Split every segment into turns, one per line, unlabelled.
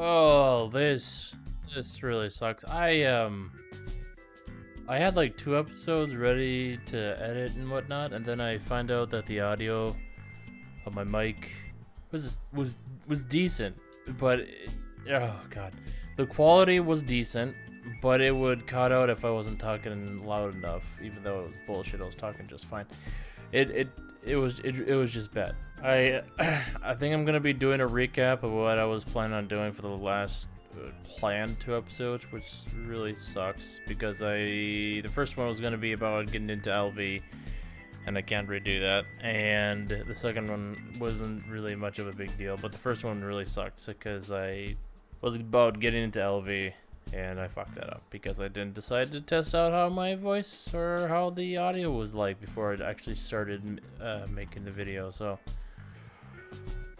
Oh, this really sucks. I had like 2 episodes ready to edit and whatnot, and then I find out that the audio of my mic was decent, but oh god, the quality was decent, but it would cut out if I wasn't talking loud enough, even though it was bullshit. I was talking just fine. It was just bad. I think I'm gonna be doing a recap of what I was planning on doing for the last planned 2 episodes, which really sucks because the first one was gonna be about getting into LV, and I can't redo that. And the second one wasn't really much of a big deal, but the first one really sucked because I was about getting into LV. And I fucked that up because I didn't decide to test out how my voice or how the audio was like before I actually started making the video. So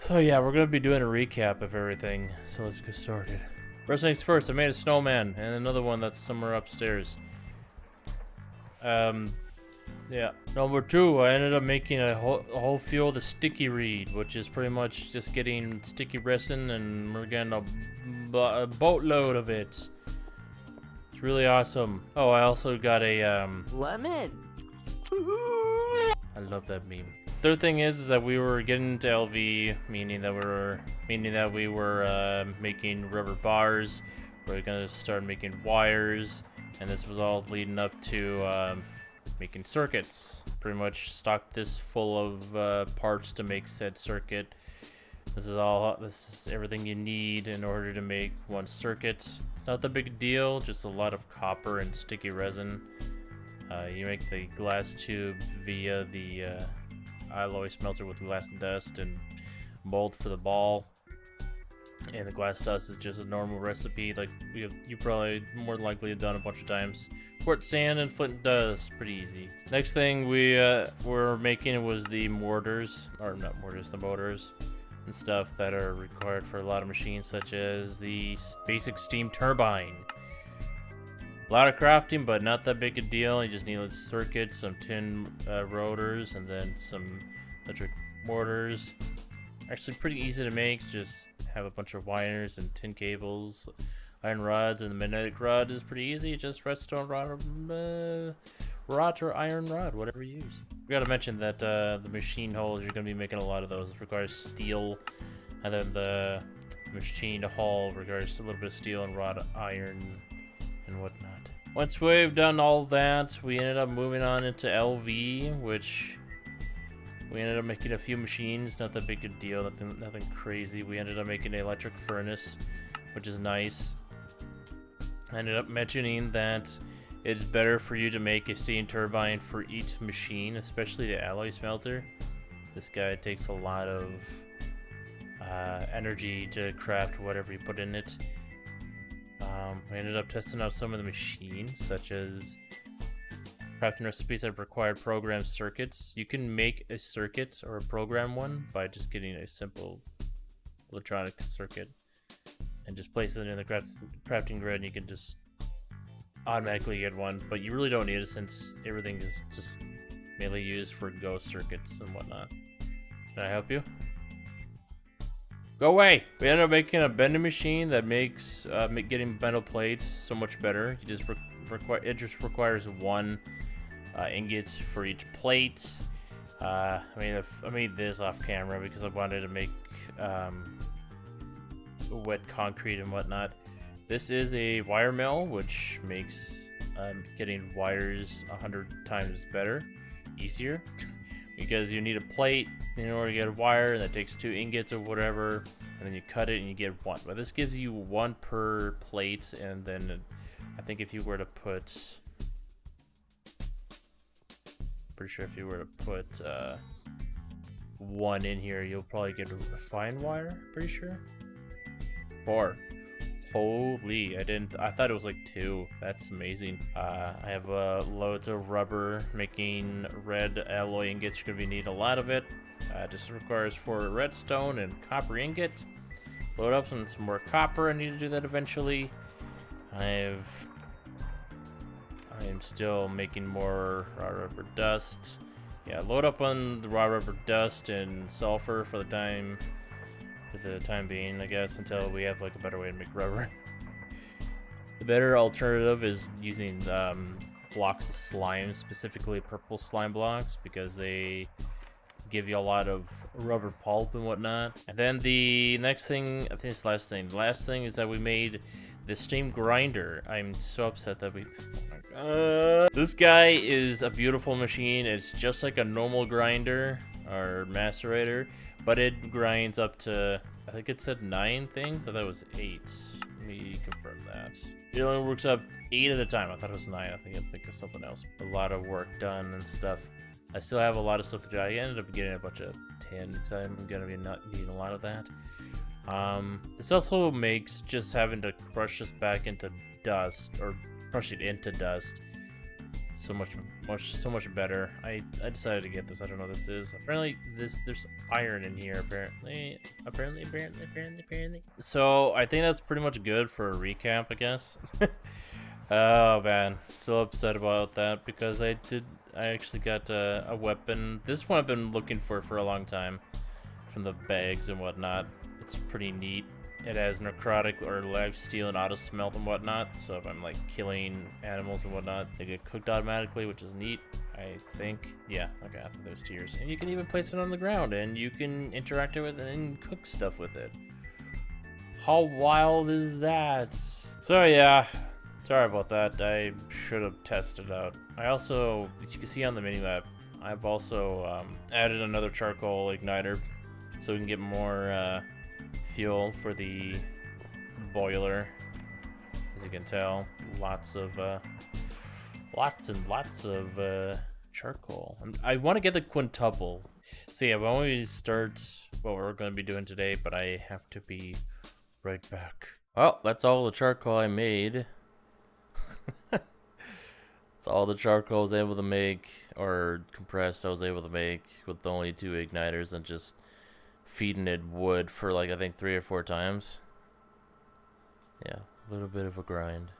yeah, we're gonna be doing a recap of everything. So let's get started. First things first, I made a snowman and another one that's somewhere upstairs. Yeah. Number 2, I ended up making a whole field of sticky reed, which is pretty much just getting sticky resin, and we're getting a boatload of it. It's really awesome. Oh, I also got a
Lemon.
I love that meme. Third thing is that we were getting into LV, meaning that we were making rubber bars. We're gonna start making wires, and this was all leading up to making circuits. Pretty much stocked this full of parts to make said circuit. This is everything you need in order to make one circuit. It's not that big a deal, just a lot of copper and sticky resin. You make the glass tube via the alloy smelter with glass dust and mold for the ball. And the glass dust is just a normal recipe, like you probably more than likely have done a bunch of times. Quartz sand and flint dust, pretty easy. Next thing we were making was the mortars, or not mortars, the motors and stuff that are required for a lot of machines, such as the basic steam turbine. A lot of crafting, but not that big a deal. You just need a circuit, some tin rotors, and then some electric motors. Actually pretty easy to make, just have a bunch of wires and tin cables, iron rods, and the magnetic rod is pretty easy, just redstone rod or iron rod, whatever you use. We gotta mention that the machine holes, you're gonna be making a lot of those. It requires steel, and then the machine hull requires a little bit of steel and wrought iron and whatnot. Once we've done all that, we ended up moving on into LV, which we ended up making a few machines, not that big a deal, nothing crazy. We ended up making an electric furnace, which is nice. I ended up mentioning that it's better for you to make a steam turbine for each machine, especially the alloy smelter. This guy takes a lot of energy to craft whatever you put in it. We ended up testing out some of the machines, such as crafting recipes that require programmed circuits. You can make a circuit or a program one by just getting a simple electronic circuit and just place it in the crafting grid, and you can just automatically get one. But you really don't need it since everything is just mainly used for ghost circuits and whatnot. Can I help you? Go away! We ended up making a bending machine that makes getting metal plates so much better. You just it just requires one ingot for each plate. I made this off camera because I wanted to make wet concrete and whatnot. This is a wire mill, which makes getting wires 100 times better, easier, because you need a plate in order to get a wire, and that takes 2 ingots or whatever, and then you cut it and you get one. But this gives you 1 per plate, and then I think if you were to put, pretty sure if you were to put 1 in here, you'll probably get a fine wire, pretty sure. 4. Holy, I thought it was like 2. That's amazing. I have loads of rubber, making red alloy ingots. You're gonna be needing a lot of it. Just requires 4 redstone and copper ingot. Load up some more copper. I need to do that eventually. I am still making more raw rubber dust. Yeah, load up on the raw rubber dust and sulfur for the time for the time being, I guess, until we have like a better way to make rubber. The better alternative is using blocks of slime, specifically purple slime blocks, because they give you a lot of rubber pulp and whatnot. And then the next thing, I think it's the last thing. The last thing is that we made the steam grinder. I'm so upset that we... Oh my God. This guy is a beautiful machine. It's just like a normal grinder or macerator, but it grinds up to, I think it said 9 things. I thought it was 8. Let me confirm that. It only works up 8 at a time. I thought it was 9. I think of something else. A lot of work done and stuff. I still have a lot of stuff to do. I ended up getting a bunch of tin because I'm gonna be not needing a lot of that. This also makes just having to crush this back into dust, or crush it into dust, so much better. I decided to get this. I don't know what this is. Apparently there's iron in here. Apparently. So I think that's pretty much good for a recap, I guess. Oh man, still upset about that because I actually got a weapon. This one I've been looking for a long time, from the bags and whatnot. It's pretty neat. It has necrotic or life steal and auto smelt and whatnot. So if I'm like killing animals and whatnot, they get cooked automatically, which is neat. I think. Yeah, okay, I think those tiers. And you can even place it on the ground and you can interact with it and cook stuff with it. How wild is that? So yeah. Sorry about that, I should have tested out. I also, as you can see on the minimap, I've also added another charcoal igniter so we can get more fuel for the boiler. As you can tell, lots and lots of charcoal. I want to get the quintuple. So yeah, we always start what we're going to be doing today, but I have to be right back. Well, that's all the charcoal I made. It's all the charcoal I was able to make, or compressed I was able to make with only 2 igniters and just feeding it wood for like I think 3 or 4 times. Yeah, a little bit of a grind.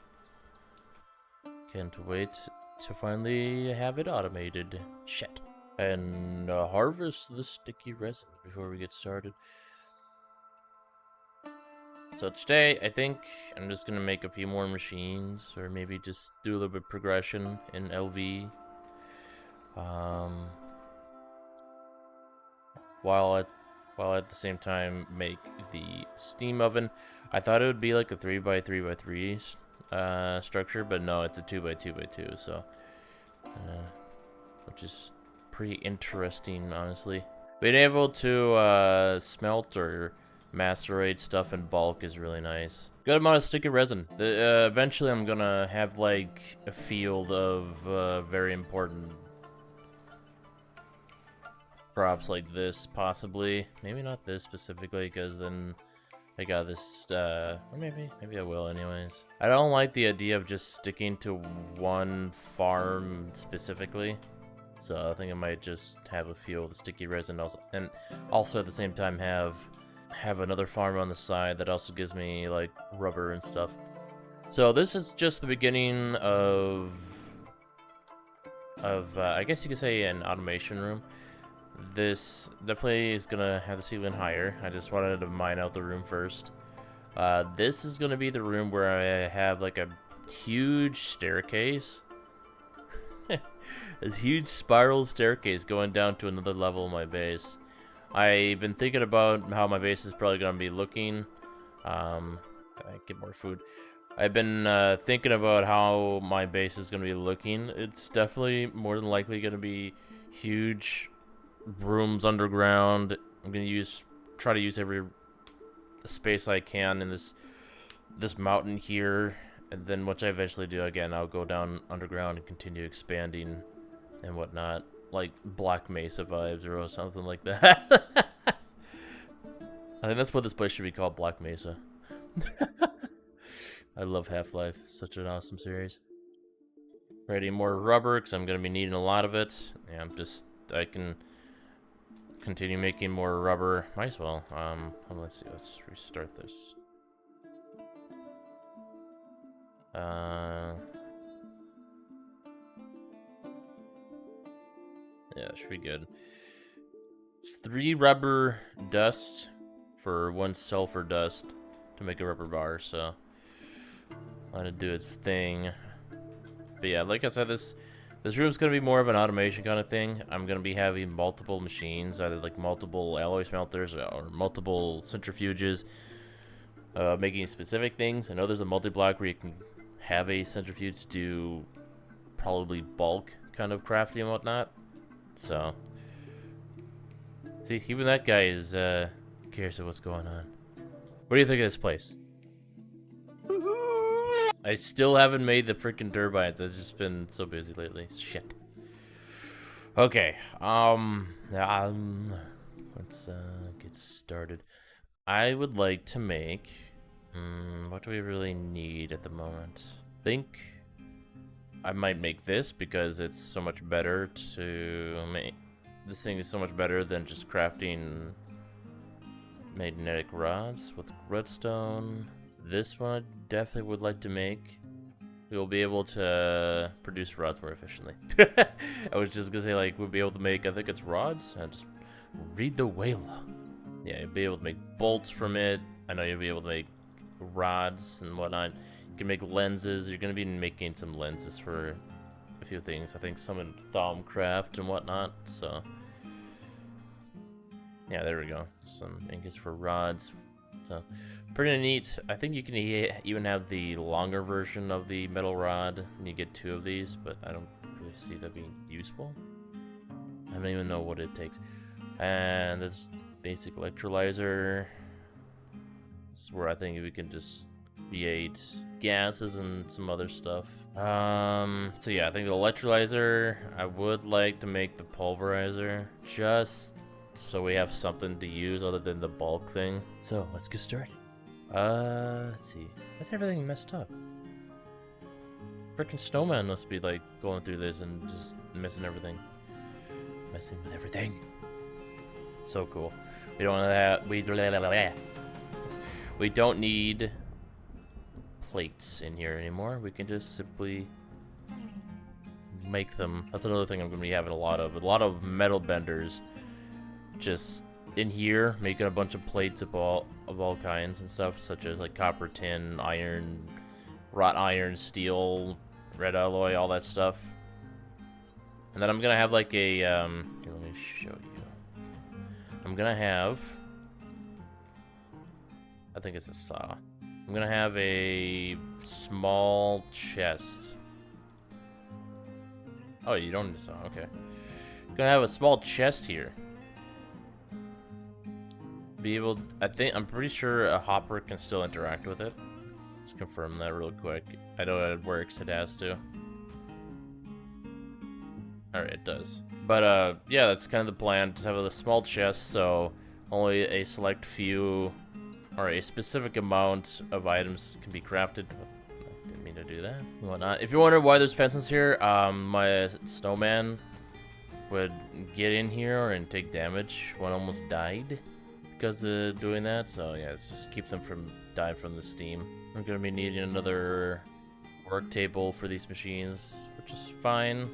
Can't wait to finally have it automated. Shit. And harvest the sticky resin before we get started. So today, I think I'm just gonna make a few more machines, or maybe just do a little bit of progression in LV. While at the same time make the steam oven. I thought it would be like a 3x3x3 structure, but no, it's a 2x2x2. So, which is pretty interesting, honestly. Being able to smelt or macerate stuff in bulk is really nice. Good amount of sticky resin. Eventually I'm gonna have like a field of very important crops like this, possibly. Maybe not this specifically, because then I got this, or maybe I will anyways. I don't like the idea of just sticking to one farm specifically. So I think I might just have a few of the sticky resin also, and also at the same time have another farm on the side that also gives me like rubber and stuff. So this is just the beginning of I guess you could say an automation room. This definitely is gonna have the ceiling higher. I just wanted to mine out the room first. This is gonna be the room where I have like a huge staircase. This huge spiral staircase going down to another level of my base. I've been thinking about how my base is probably going to be looking. I get more food. I've been thinking about how my base is going to be looking. It's definitely more than likely going to be huge rooms underground. I'm going to try to use every space I can in this mountain here. And then once I eventually do, again, I'll go down underground and continue expanding and whatnot. Like Black Mesa vibes or something like that. I think that's what this place should be called, Black Mesa. I love Half-Life. Such an awesome series. Ready more rubber, because I'm going to be needing a lot of it. Yeah, I can continue making more rubber. Might as well. Let's see, let's restart this. Yeah, should be good. It's 3 rubber dust for 1 sulfur dust to make a rubber bar, so let it do its thing. But yeah, like I said, this room's gonna be more of an automation kind of thing. I'm gonna be having multiple machines, either like multiple alloy smelters or multiple centrifuges, making specific things. I know there's a multi-block where you can have a centrifuge do probably bulk kind of crafting and whatnot. So, see, even that guy is curious of what's going on. What do you think of this place? I still haven't made the freaking turbines. I've just been so busy lately. Shit. Okay. Let's get started. I would like to make. What do we really need at the moment? I think I might make this because it's so much better to make. This thing is so much better than just crafting magnetic rods with redstone. This one I definitely would like to make. We will be able to produce rods more efficiently. I was just gonna say, like, we'll be able to make, I think it's rods? I just read the whale. Yeah, you'll be able to make bolts from it. I know you'll be able to make rods and whatnot. You can make lenses. You're gonna be making some lenses for a few things. I think some in Thaumcraft and whatnot, so. Yeah, there we go. Some ingots for rods. So, pretty neat. I think you can even have the longer version of the metal rod, and you get 2 of these, but I don't really see that being useful. I don't even know what it takes. And this basic electrolyzer. This is where I think we can just create gases and some other stuff. So yeah, I think the electrolyzer, I would like to make the pulverizer, just so we have something to use other than the bulk thing. So let's get started. Let's see. Why's everything messed up? Freaking snowman must be like going through this and just messing everything. Messing with everything. So cool. We don't have we don't need plates in here anymore. We can just simply make them. That's another thing I'm gonna be having a lot of metal benders just in here, making a bunch of plates of all kinds and stuff, such as like copper, tin, iron, wrought iron, steel, red alloy, all that stuff. And then I'm gonna have like a here, let me show you. I'm gonna have, I think it's a saw. I'm gonna have a small chest. Oh, you don't need a saw, okay. I'm gonna have a small chest here. Be able, I'm pretty sure a hopper can still interact with it. Let's confirm that real quick. I know it works, it has to. Alright, it does. But yeah, that's kind of the plan. Just have a small chest, so only a select few or a specific amount of items can be crafted. I didn't mean to do that. Whatnot. If you wonder why there's fences here, my snowman would get in here and take damage. One almost died because of doing that, so yeah, it's just keep them from dying from the steam. I'm gonna be needing another work table for these machines, which is fine.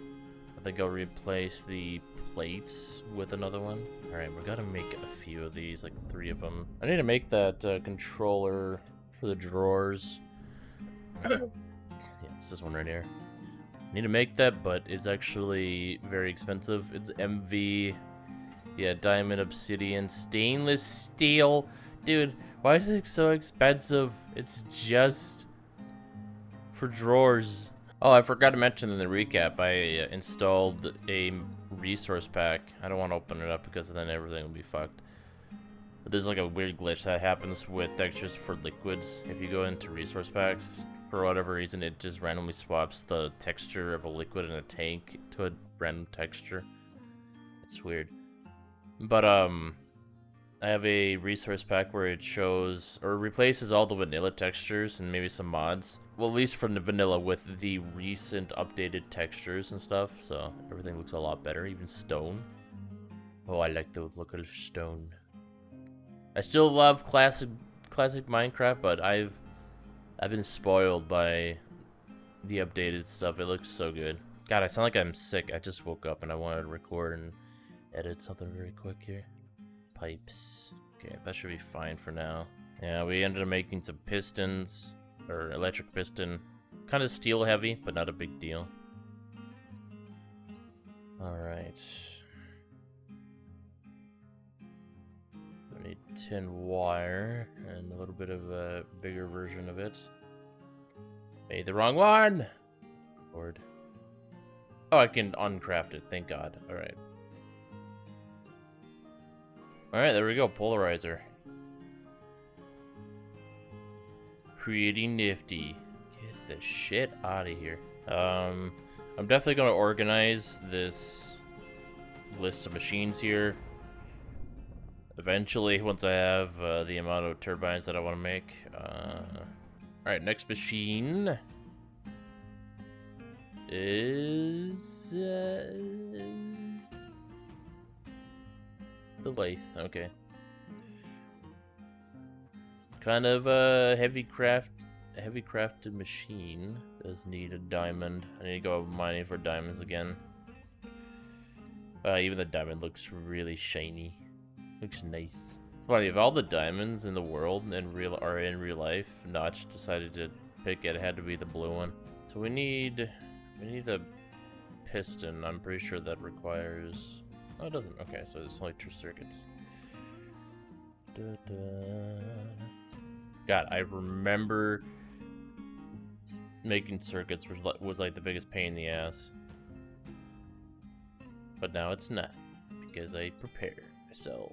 I think I'll replace the plates with another one. Alright, we gotta make a few of these, like 3 of them. I need to make that controller for the drawers. Yeah, it's this one right here. I need to make that, but it's actually very expensive. It's MV. Yeah, diamond, obsidian, stainless steel. Dude, why is it so expensive? It's just for drawers. Oh, I forgot to mention in the recap, I installed a resource pack. I don't want to open it up because then everything will be fucked. But there's like a weird glitch that happens with textures for liquids. If you go into resource packs, for whatever reason, it just randomly swaps the texture of a liquid in a tank to a random texture. It's weird. But I have a resource pack where it shows or replaces all the vanilla textures and maybe some mods. Well, at least from the vanilla with the recent updated textures and stuff. So everything looks a lot better, even stone. Oh, I like the look of stone. I still love classic Minecraft, but I've been spoiled by the updated stuff. It looks so good. God, I sound like I'm sick. I just woke up and I wanted to record and edit something very quick here. Pipes. Okay, that should be fine for now. Yeah, we ended up making some pistons, or electric piston. Kind of steel heavy, but not a big deal. Alright. We need tin wire, and a little bit of a bigger version of it. Made the wrong one! Lord. Oh, I can uncraft it, thank God. Alright. Alright, there we go, polarizer. Pretty nifty. Get the shit out of here. I'm definitely gonna organize this list of machines here. Eventually, once I have the amount of turbines that I want to make. Alright, next machine is the lathe. Okay. Kind of a heavy crafted machine. Does need a diamond. I need to go mining for diamonds again. Even the diamond looks really shiny. Looks nice. It's funny, if all the diamonds in the world are in real life, Notch decided to pick it had to be the blue one. So we need a piston. I'm pretty sure that requires. Oh, it doesn't. Okay, so it's only 2 circuits. God, I remember making circuits was like the biggest pain in the ass. But now it's not, because I prepared myself.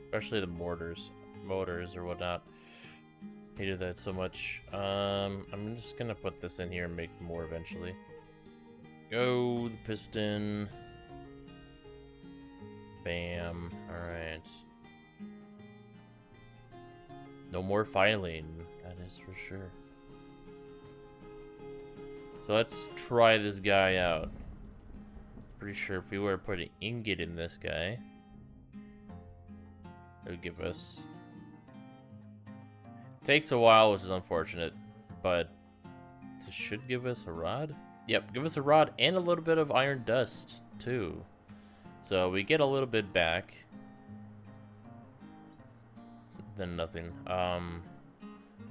Especially the motors or whatnot. Hated that so much. I'm just gonna put this in here and make more eventually. Go, the piston. Bam. Alright. No more filing, that is for sure. So let's try this guy out. Pretty sure if we were to put an ingot in this guy, it would give us... Takes a while, which is unfortunate, but it should give us a rod? Yep, give us a rod and a little bit of iron dust, too. So we get a little bit back. Then nothing. I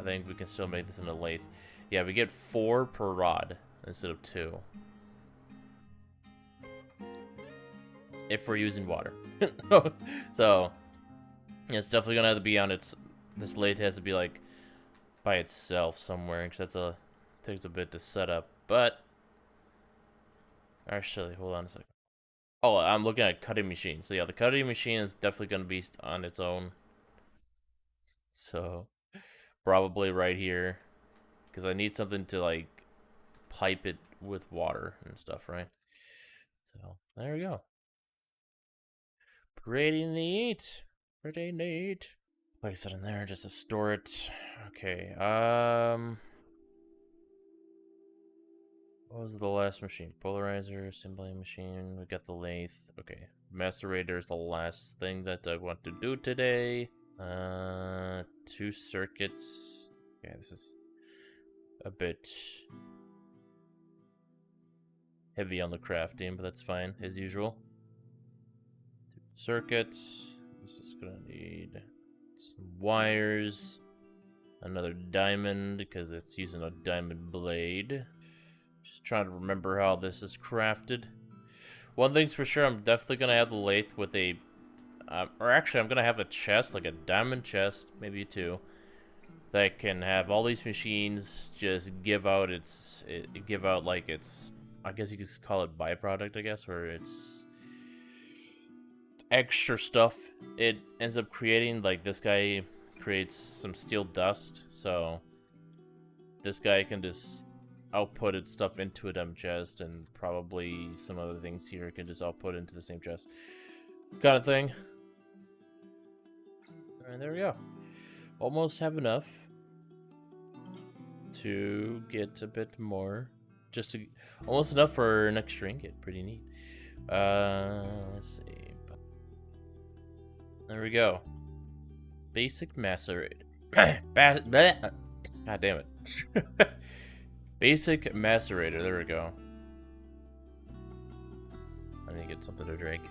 think we can still make this in a lathe. Yeah, we get 4 per rod instead of 2. If we're using water. So, yeah, it's definitely gonna have to be on its... This lathe has to be, like, by itself somewhere, because that's takes a bit to set up, but... Actually, hold on a second. Oh, I'm looking at a cutting machine. So, yeah, the cutting machine is definitely gonna be on its own. So, probably right here. Because I need something to, like, pipe it with water and stuff, right? So, there we go. Pretty neat. Pretty neat. Place it in there just to store it. Okay, what was the last machine? Polarizer, assembly machine. We got the lathe. Okay, macerator is the last thing that I want to do today. 2 circuits. Yeah, this is a bit heavy on the crafting, but that's fine, as usual. 2 circuits. This is gonna need some wires. Another diamond, because it's using a diamond blade. Just trying to remember how this is crafted. One thing's for sure, I'm definitely gonna have the lathe with a... or actually, I'm gonna have a chest, like a diamond chest, maybe 2, that can have all these machines just give out its... give out, like, its... I guess you could call it byproduct, I guess, or it's... extra stuff. It ends up creating, like, this guy creates some steel dust, so... This guy can just output its stuff into a dumb chest, and probably some other things here can just output into the same chest. Kind of thing. Alright, there we go. Almost have enough to get a bit more. Just to... Almost enough for an extra ingot. Pretty neat. Let's see. There we go. Basic macerator. God damn it. Basic macerator. There we go. I need to get something to drink.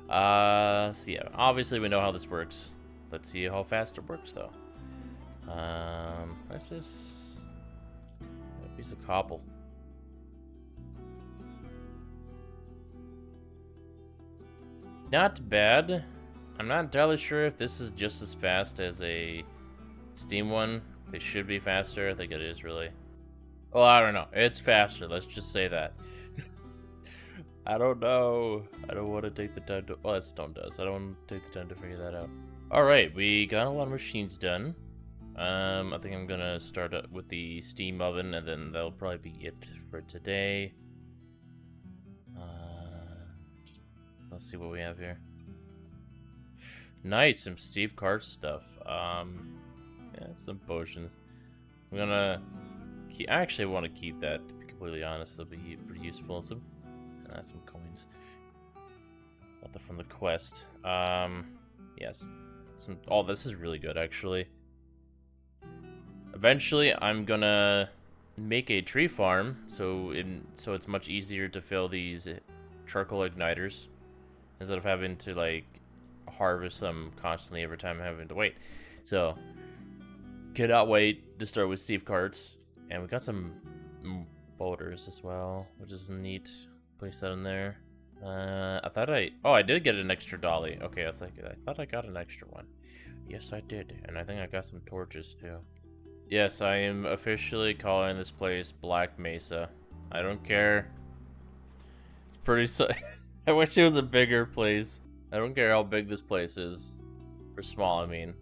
So yeah, obviously we know how this works. Let's see how fast it works, though. What's this? A piece of cobble. Not bad. I'm not entirely sure if this is just as fast as a Steam one. They should be faster. I think it is, really. Well, I don't know. It's faster. Let's just say that. I don't know. I don't want to take the time to... Well, that stone does. I don't want to take the time to figure that out. Alright, we got a lot of machines done. I think I'm gonna start with the steam oven, and then that'll probably be it for today. Let's see what we have here. Nice, some Steve Cart stuff. Yeah, some potions. I'm gonna keep... I actually want to keep that, to be completely honest. It'll be pretty useful. Some coins. Got that from the quest. Yes. Oh, this is really good, actually. Eventually, I'm gonna make a tree farm, so it's much easier to fill these charcoal igniters instead of having to like harvest them constantly every time I'm having to wait. So, cannot wait to start with Steve Carts, and we got some boulders as well, which is neat. Place that in there. I did get an extra dolly. Okay, I thought I got an extra one. Yes, I did, and I think I got some torches too. Yes, I am officially calling this place Black Mesa. I don't care. It's pretty I wish it was a bigger place. I don't care how big this place is. Or small, I mean.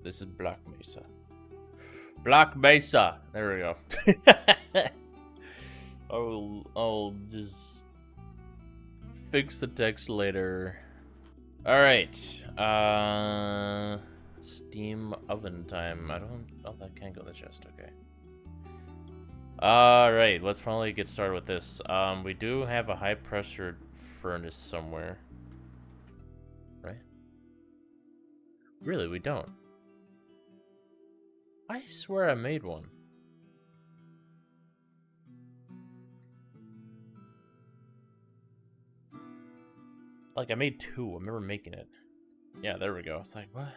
This is Black Mesa. Black Mesa! There we go. I'll just fix the text later. Alright. Steam oven time. Oh, that can't go in the chest. Okay. Alright, let's finally get started with this. We do have a high pressure furnace somewhere. Right? Really, we don't. I swear I made one. Like, I made two. I remember making it. Yeah, there we go. It's like, what?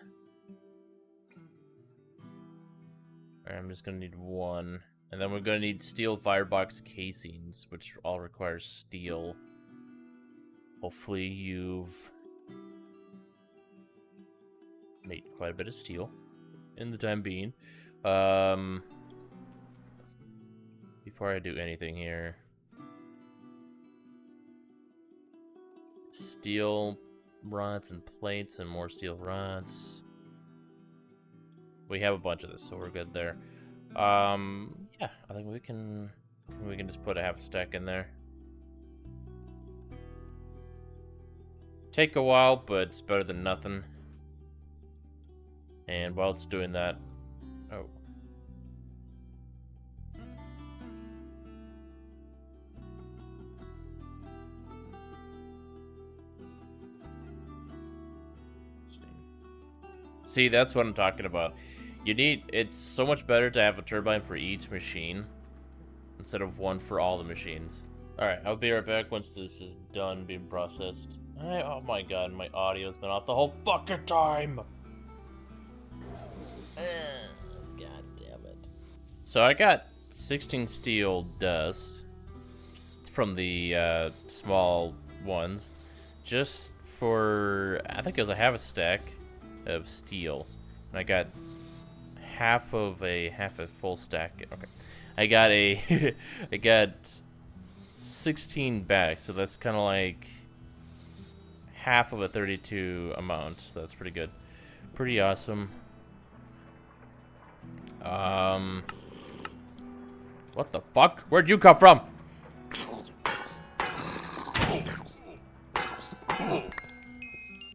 Alright, I'm just gonna need one. And then we're gonna need steel firebox casings, which all require steel. Hopefully you've made quite a bit of steel in the time being. Before I do anything here. Steel rods and plates and more steel rods. We have a bunch of this, so we're good there. Yeah, I think we can just put a half stack in there. Take a while, but it's better than nothing. And while it's doing that, oh. See, that's what I'm talking about. It's so much better to have a turbine for each machine instead of one for all the machines. Alright, I'll be right back once this is done being processed. Oh my god, my audio's been off the whole fucking time! God damn it. So I got 16 steel dust from the small ones just for, I think it was a half a stack of steel. And I got half a full stack. Okay. I got 16 bags, so that's kind of like half of a 32 amount, so that's pretty good. Pretty awesome. What the fuck? Where'd you come from?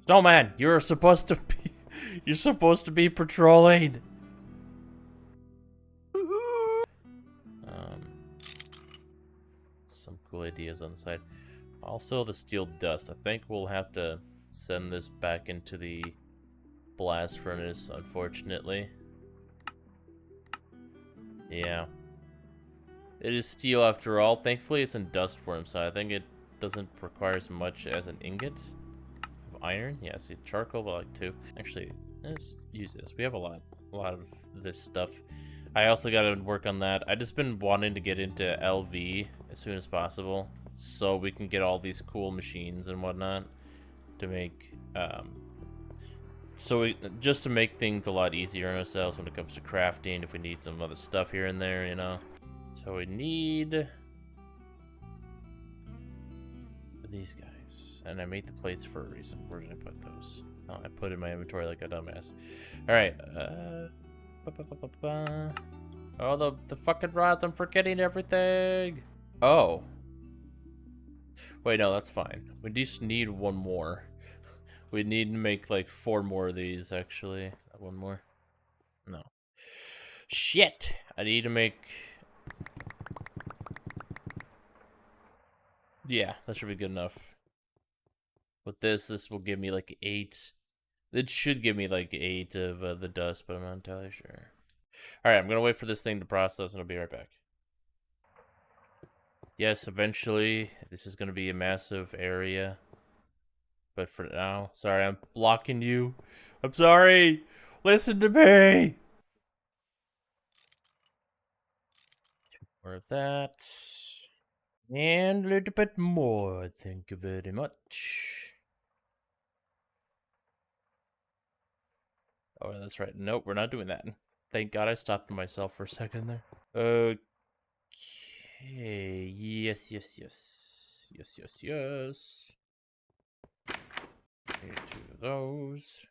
Snowman, you're supposed to be patrolling. Some cool ideas on the side. Also, the steel dust. I think we'll have to send this back into the blast furnace, unfortunately. Yeah. It is steel after all. Thankfully, it's in dust form, so I think it doesn't require as much as an ingot. iron. Yeah, see, charcoal, but like 2. Actually, let's use this. We have a lot of this stuff. I also got to work on that. I just been wanting to get into LV as soon as possible, so we can get all these cool machines and whatnot to make, just to make things a lot easier on ourselves when it comes to crafting. If we need some other stuff here and there, you know. So we need these guys, and I made the plates for a reason. Where did I put those? Oh, I put it in my inventory like a dumbass. All right. Oh, the fucking rods! I'm forgetting everything. Oh. Wait, no, that's fine. We just need one more. We need to make like 4 more of these, actually. One more. No. Shit! I need to make... Yeah, that should be good enough. With this will give me like 8. It should give me like 8 of the dust, but I'm not entirely sure. Alright, I'm gonna wait for this thing to process and I'll be right back. Yes, eventually, this is gonna be a massive area. But for now, sorry, I'm blocking you. I'm sorry! Listen to me! More of that. And a little bit more, thank you very much. Oh, that's right. Nope, we're not doing that. Thank God I stopped myself for a second there. Okay, yes. Here, 2 of those.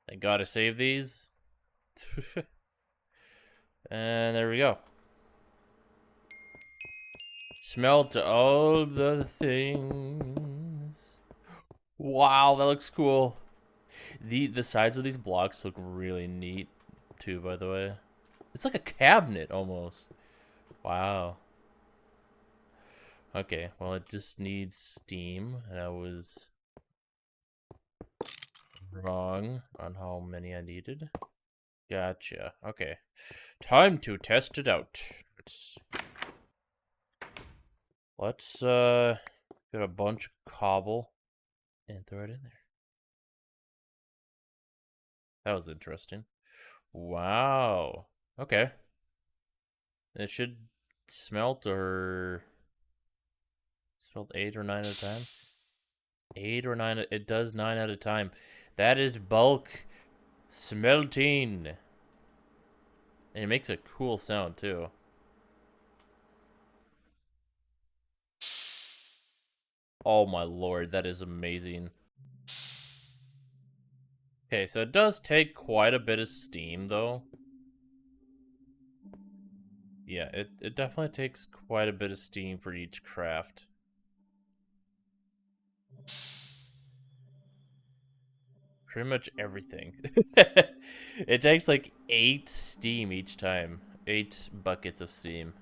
Thank God I saved these. And there we go. Smelt all the things. Wow, that looks cool. The sides of these blocks look really neat too, by the way. It's like a cabinet almost. Wow. Okay, well it just needs steam, and I was wrong on how many I needed. Gotcha. Okay. Time to test it out. Let's get a bunch of cobble and throw it in there. That was interesting. Wow. Okay. It should smelt 8 or 9 at a time. 8 or 9. It does 9 at a time. That is bulk smelting. And it makes a cool sound too. Oh my lord, that is amazing. Okay, so it does take quite a bit of steam though. Yeah, it definitely takes quite a bit of steam for each craft. Pretty much everything. It takes like 8 steam each time. 8 buckets of steam.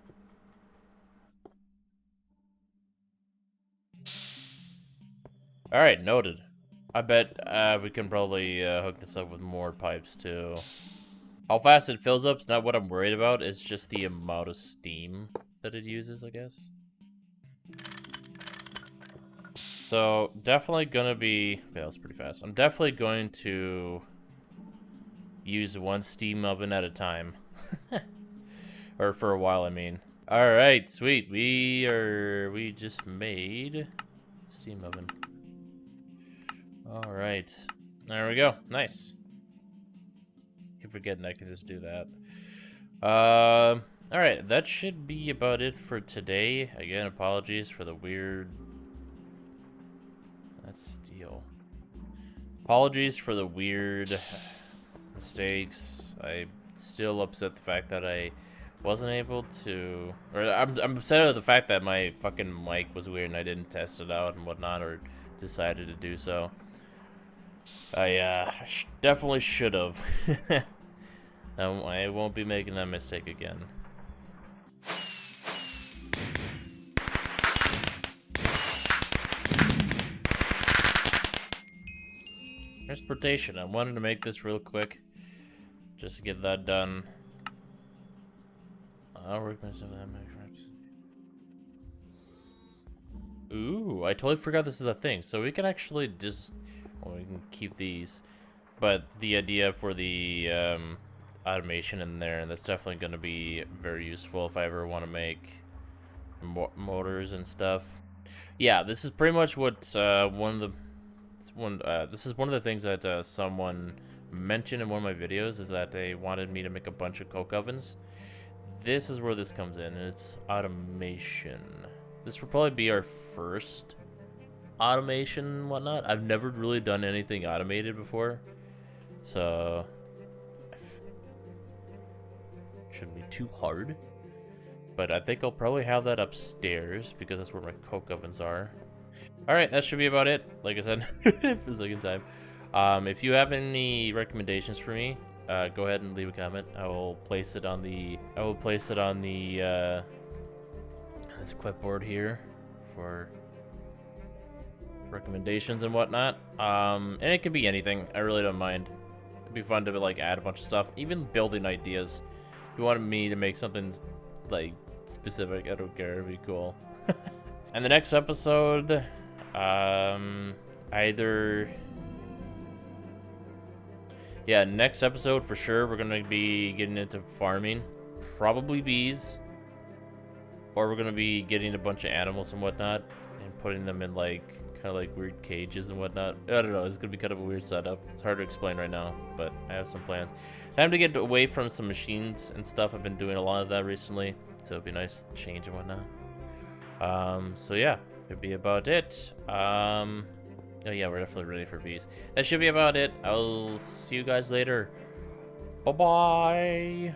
Alright, noted. I bet we can probably hook this up with more pipes too. How fast it fills up is not what I'm worried about. It's just the amount of steam that it uses, I guess. So, definitely gonna be... Yeah, that was pretty fast. I'm definitely going to use 1 steam oven at a time. Or for a while, I mean. Alright, sweet. We just made steam oven. Alright. There we go. Nice. Keep forgetting I can just do that. Alright, that should be about it for today. Again, apologies for the weird... That's steel. Apologies for the weird mistakes. I'm still upset the fact that I wasn't able to... Or I'm upset at the fact that my fucking mic was weird and I didn't test it out and whatnot, or decided to do so. I definitely should have. I won't be making that mistake again. Transportation. I wanted to make this real quick, just to get that done. I'll work myself that Ooh, I totally forgot this is a thing. So we can actually just, well, we can keep these, but the idea for the automation in there, and that's definitely going to be very useful if I ever want to make motors and stuff. Yeah, this is pretty much what this is one of the things that someone mentioned in one of my videos, is that they wanted me to make a bunch of coke ovens. This is where this comes in, and it's automation. This will probably be our first automation and whatnot. I've never really done anything automated before, so shouldn't be too hard. But I think I'll probably have that upstairs because that's where my coke ovens are. Alright, that should be about it. Like I said, for the second time. If you have any recommendations for me, go ahead and leave a comment. I will place it on the this clipboard here for recommendations and whatnot. And it could be anything. I really don't mind. It'd be fun to like add a bunch of stuff, even building ideas. If you wanted me to make something like specific, I don't care. It'd be cool. And the next episode, next episode for sure, we're gonna be getting into farming, probably bees, or we're gonna be getting a bunch of animals and whatnot and putting them in like kind of like weird cages and whatnot. I don't know, it's gonna be kind of a weird setup. It's hard to explain right now, but I have some plans. Time to get away from some machines and stuff. I've been doing a lot of that recently, so it'd be nice to change and whatnot. So yeah, it'd be about it. Oh yeah, we're definitely ready for bees. That should be about it. I'll see you guys later. Bye-bye.